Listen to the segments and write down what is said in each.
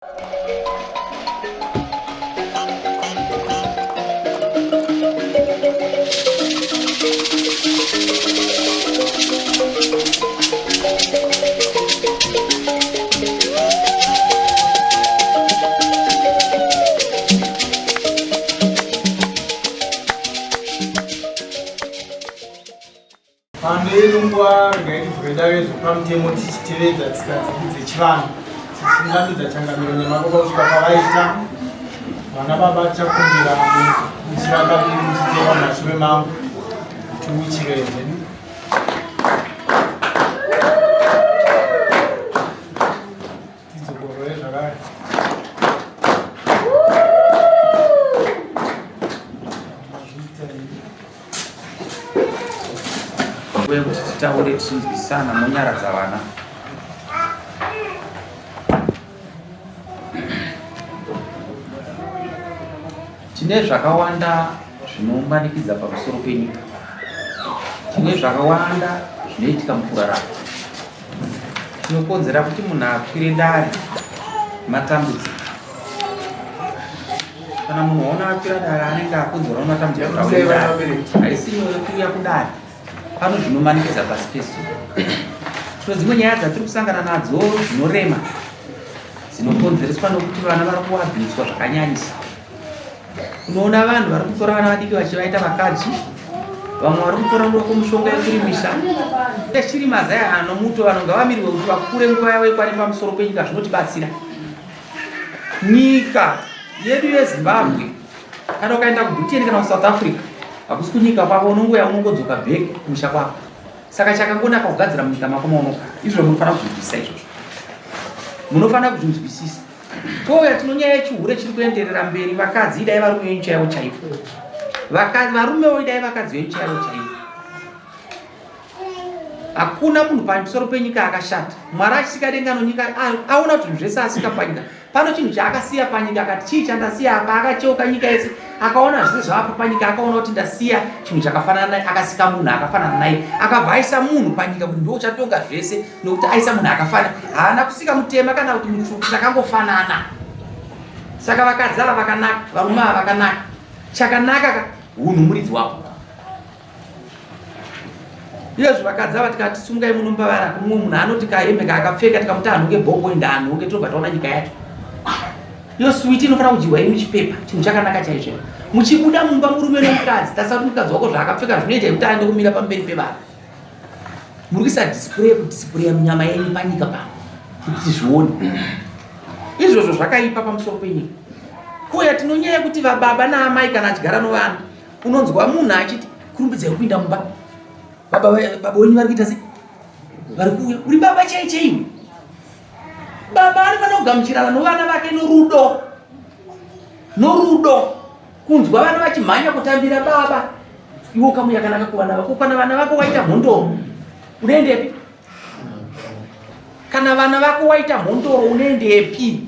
Lungwa ngaiti zvedawe zvepamutemo tichitevedza tsika dzechivanhu tichingambidza changamiro nemaboka kusvika pavaita vana baba tichakumbira muchirakaviri muchiteva mashure mangu timuchireze tizokorore zvakare kuti titaure tichinzwisana munyara dzavana. Tine zvakawanda zvinomanikidza pamusoro penyika. Tine zvakawanda zvinoitika mukurarama. Tinokonzera kuti munhu akwire dare matambudziko. Kana munhu waona akwira dare anenge akonzera matambudziko haisi kuuya kudare. Pano zvinomanikidza pasi pesu. Dzimwe nyaya dzatiri kusangana nadzo dzinorema dzinokonzereswa nokuti vana vari kuabhiswa zvakanyanyisa. Unoona vanhu vari kutora vana vadiki vachivaita vakadzi, vamwe vari kutora ndoko mushonga yekurimisa. Chirima zaya anomuto vanonga vamirirwe kuti vakure nguva yavo ikwani pamusoro penyika zvinotibatsira. Nyika yedu yeZimbabwe kana ukaenda kuBritain kana kuSouth Africa hakusi kunyika kwako unongoya unongodzoka bheke kumusha kwako. Saka chakangonaka kugadzira munyika mako maunogara. Izvo munofanira kuzvinzwisisa izvozvo. Munofanira kuzvinzwisisa. Toya tinonyaya yechihure chiri kuenderera mberi. Vakadzi idai varume venyu chaivo chaivo. Varumewo idai vakadzi venyu chaivo chaivo. Hakuna munhu pamusoro penyika akashata. Mwari achisika denga nonyika aona kuti zvese asika panyika. Pano chinhu chaakasiya panyika akati chii chandasiya apa, akacheuka nyika yese. Akaona zvese zvapa panyika, akaona kuti ndasiya chinhu chakafanana naye, akasika munhu akafanana naye, akabva aisa munhu panyika kuti ndiwo uchatonga zvese nokuti aisa munhu akafanana. Haana kusika mutema kana kuti mutsvuku, chakangofanana. Saka vakadzi ava vakanaka, varume ava vakanaka. Chakanaka hunhu muridzi wavo. Izvozvo vakadzi ava tikati sungai munomba vana kumwe munhu anoti kahembe kaakapfeka tikamuti anhuke bhongo enda anhuke tobva taona nyika yacho. Iyo switi inofanira kudyiwa iri muchipepa, chinhu chakanaka chaizvo. Muchibuda mumba murume nomukadzi, tasati mukadzi wako zvaakapfeka zvinoita kuti aende kumira pamberi pevana. Muri kuisa kudisplaya munyama yenyu panyika pano kuti tizvione. Izvozvo zvakaipa pamusoro penyika. Kuya tinonyaya kuti vababa naamai kana achigara novana, unonzwa munhu achiti kurumbidzai kupinda mumba. Baba wenyu vari kuita sei? Vari kuuya. Uri baba chaichaiwe. Baba anofanira kugamuchirana novana vake norudo. Norudo. Kunzwa vana vachimhanya kutambira baba. Iwo kamu yakanaka kuvana vako. Kana vana vako waita mhondoro, unoendepi? Kana vana vako waita mhondoro, unoendepi?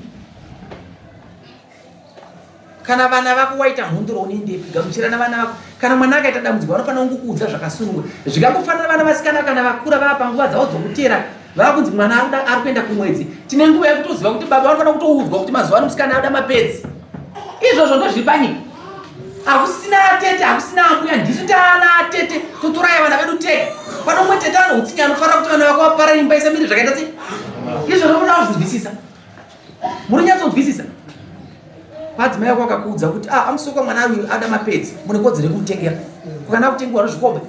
Kana vana vako waita mhondoro, unoendepi? Gamuchirana vana vako. Kana mwana akaita dambudziko vanofanira kungokuudza zvakasununguka. Zvikangofanira vana vasikana kana vakura vava panguva dzavo dzokutera. Vakunzi mwana ari kuenda kumwedzi. Tine nguva yekutoziva kuti baba vanofanira kutoudzwa kuti mazuva ano musikana anoda mapedzi. Izvozvo ndozviri panyika. Hakusina atete, hakusina ambuya, ndisu taana atete, totoraya vana vedu tega. Pano umwe tete anoutsinye anofanira kuti vana vako vapara imba isamiri zvakaita sei? Izvozvo munoda kuzvinzwisisa. Munonyatsokunzwisisa. Padzimai yako akakuudza kuti amusoka mwana uyu ada mapedzi, mune kodzero yekumutengera. Ukana kutengerwa nozvikombe.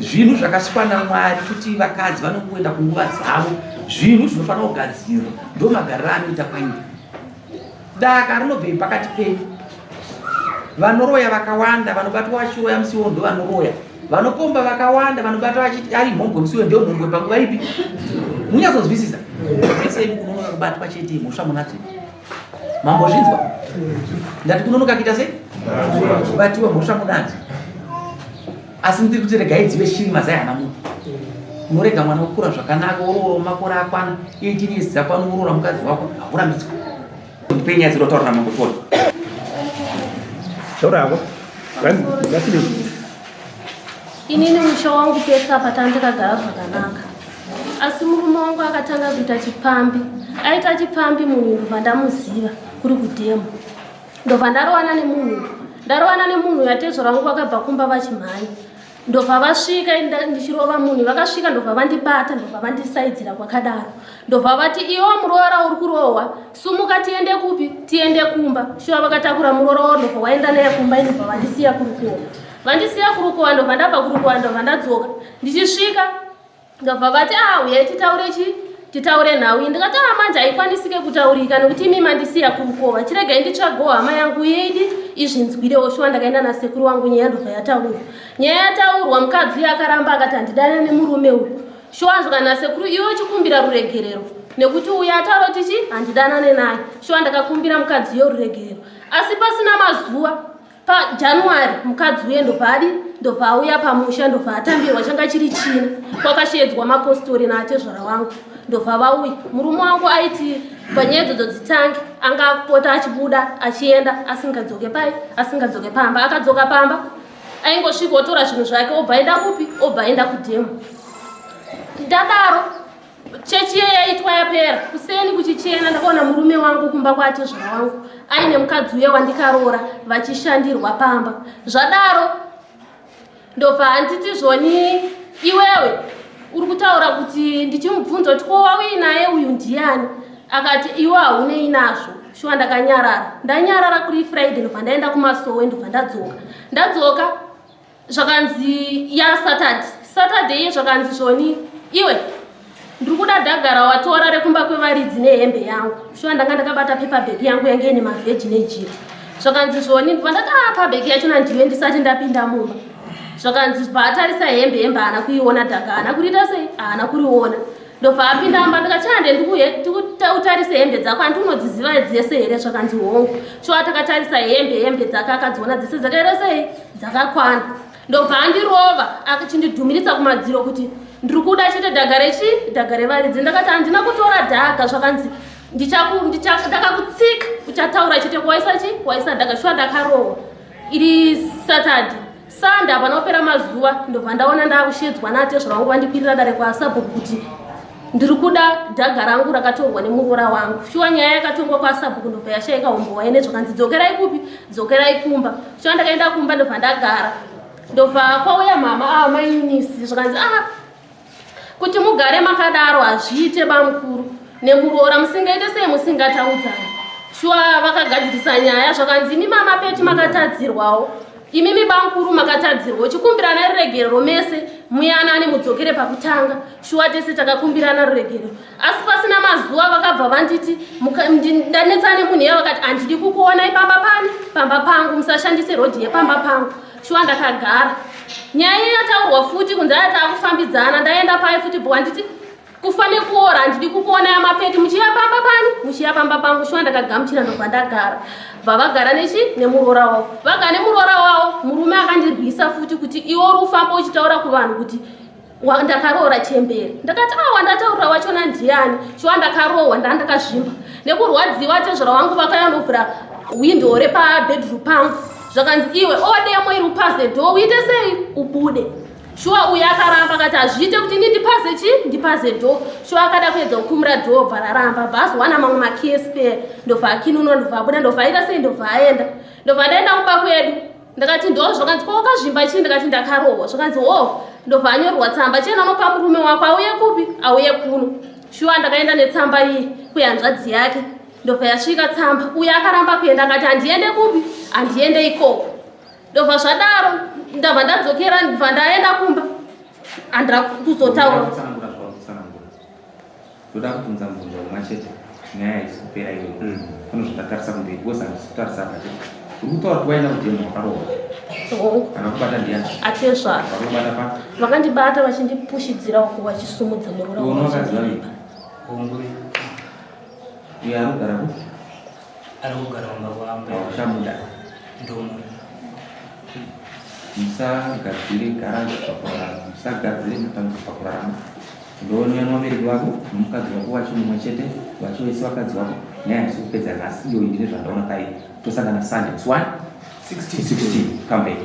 Zvinhu zvakasvikwa naMwari kuti vakadzi vanongoenda kunguva dzavo, zvinhu zvinofanira kugadzirwa. Ndo magariro anoita panyika. Daka rinobve pakati penyu. Vanoroya vakawanda, vanobatwa vachiroya musiwo ndo vanoroya. Vanopomba vakawanda, vanobatwa vachiti ari mhombwe musiwo ndo mhombwe panguva ipi? Munyatsonzwisisa. Vese kunonoka kubatwa chete mhosva munati. Mambozvinzwa? Ndati kunonoka kuita sei? Kubatiwa mhosva munati. Asi ndiri kuti regai dzive shiri zaya hana munhu. Unorega mwana ukura zvakanaka, oroora makore akwana, 18 years dzakwana, oroora mukadzi wako, hakurambidzwa. Penya dzinotaura namangotoni. Taura yako. Inini musha wangu pesa apa tandikagara zvakanaka. asi murume wangu akatanga kuita chipfambi. Aita chipfambi munhu ndobva ndamuziva kuri kudhemo. Ndobva ndarowana nemunhu yaTezvara wangu vakabva kumba vachimhanya. Ndobva vasvika ndichirova munhu, vakasvika ndobva vandibata, ndobva vandisaidzira kwakadaro. Ndobva vati iwe Muroora uri kurohwa, sumuka tiende kupi? Tiende kumba. Shuwa vakatakura Muroora ndobva waenda naye kumba, ndobva vandisiya kurukowa. Vandisiya kurukowa ndobva ndabva kurukowa ndobva ndadzoka. Ndichisvika ndobva vati uyai titaure nhau. Ndikati manje haikwanisike kutaurika nekuti imi mandisiya kurukowa. Chiregai nditsvagewo hama yangu yeidi izvinzwirewo. Shuwa ndakaenda nasekuru wangu, nyaya ndobva yataurwa. Nyaya yataurwa, mukadzi akaramba akati handidane nemurume uyu. Shuwa zvikana sekuru iwe chikumbira ruregerero nekuti uyu ataura kuti handidanane naye. Shuwa ndakakumbira mukadzi yoruregerero. Asi pasina mazuva paJanuary mukadzi uye ndobva auya pamusha, ndobva atambirwa changa chiri china. Kwakashedzwa mapostori naTezvara wangu. Ndobva vauya. Murume wangu aiti panyaya idzodzo dzitange anga akupota achibuda achienda asingadzoke pamba. Akadzoka pamba aingosvika otora zvinhu zvake obva aenda kupi? Obva aenda kudhemo. Ndadaro chechi yaitwa yapera. Kuseni kuchichena ndakaona murume wangu kumba kwaTezvara wangu aine mukadzi uye wandikarora vachishandirwa pamba. Zvadaro ndobva handiti zvoni iwewe uri kutaura kuti ndichimubvunza kuti ko wauyi naye uyu ndiani? Akati iwe haunei nazvo. Shuwa ndakanyarara. Ndanyarara kuri Friday ndobva ndaenda kumasowe ndobva ndadzoka zvakanzi Saturday zvakanzi zvoni iwe ndiri kuda dhagara watora rekumba kwevaridzi nehembe yangu. Shuwa ndanga ndakabata paperback yangu yange ine mavheji nejira. Zvakanzi zvoni ndobva ndati paperback yacho ndiwe ndisati ndapinda mumba. Zvakanzi baatarisa hembe haana kuiona dhaga, haana kuriita sei? Haana kuriona. Ndobva apinda mumba ndikati utarise hembe dzako, handi unodziziva dzese here? Zvakanzi hongu. Shuwa takatarisa hembe dzake akadziona dzese dzakaita sei? Dzakakwana. Ndobva andirova achindidhumiritsa kumadziro kuti ndiri kuda chete dhaga revaridzi. Ndakati handina kutora dhaga. Zvakanzi ndakakutsika uchataura chete kwaisa dhaga. Shuwa ndakarohwa. Iri Saturday. Sunday panopera mazuva ndobva ndaona ndakushedzwa naTezvara wangu vandikwirira dare kwaSabhuku kuti ndiri kuda dhaga rangu rakatorwa nemuroora wangu. Shuwa nyaya yakatongwa kwaSabhuku ndobva yashaika umbwa ine zvakanzi dzokerai kupi? Dzokerai kumba. Shuwa ndakaenda kumba ndobva ndagara. Ndobva kwauya mama Eunice zvakanzi kuti mugare makadaro hazviite bamukuru nemuroora musingaite sei musingataudzana. Shuwa vakagadzirisa nyaya zvakanzi imi mama Peti makatadzirwawo, imimi bankuru makatadzirwa chikumbirana ruregerero mese muyanani mudzokere pakutanga. Shuwa tese takakumbirana ruregerero. Asi pasina mazuva vakabva vanditi ndanetsa nemunhu yavakati handidi kukuonai pamba pangu musashandise rodhi yepamba pangu. Shuwa ndakagara. Nyaya yataurwa futi kunze yatakufambidzana ndaenda pai futi bwanditi kufane kuora handidi kukuona yamapeti muchiya pamba pangu. Shuwa ndakagamuchira ndobva ndagara. Vavagara nemuroora wavo. Vagara nemuroora wavo, murume akandirwisa futi kuti iwe uri kufamba uchitaura kuvanhu kuti ndakaroora chembere. Ndakati wandataurira wachona ndiani? Shuwa ndakarohwa ndandakazvimba. Nekurwadziwa Tezvara wangu vakayandovhura window repabedroom pangu. Zvakanzi iwe odemo iri upase door uite sei? Ubude. Shuwa uyu akaramba akati hazviite kuti ndipase door. Shuwa akada kuedza kukumura door bva raramba. Bva azowana mamwe makespare ndobva akinunwa ndobva abuda ndobva aita sei ndobva aenda. Ndobva ndaenda kumba kwedu. Ndakati ndo zvakanzi ko wakazvimba chii? Ndakati ndakarohwa. Zvakanzi ndobva anyorwa tsamba chena unopa murume wako auye kupi? Auye kuno. Shuwa ndakaenda netsamba iyi kuhanzvadzi yake. Ndobva yasvika tsamba. Uyu akaramba kuenda akati handiende kupi? Handiende ikoko. Ndobva zvadaro ndabva ndadzokera ndobva ndaenda kumba. Handira kuzotaura. Toda kubvunza mubvunzo umwe chete nyaya isi kupera iwe. Kune zvatatarisa kumberi because handisi pakati. Uri kutaura kuti waenda kudhemo wakarohwa. Kana kubata ndiani? aTezvara. Vakubata pa? Vakandibata vachindipushidzira uko vachisumudza muroora wangu. Unokaziva nini? Iye anogara ku? Anogara mumba kwamba. Shamuda. Ndomo. Musagadzire garaji pakurarama. Musagadzire mutango pakurarama. Ndoona vabereki vako nomukadzi wako vachimumwe chete vachiwese vakadzi vako nyaya dzekupedza nhasi iyo ndine zvandaona kai tosangana Sunday 1 16 come back.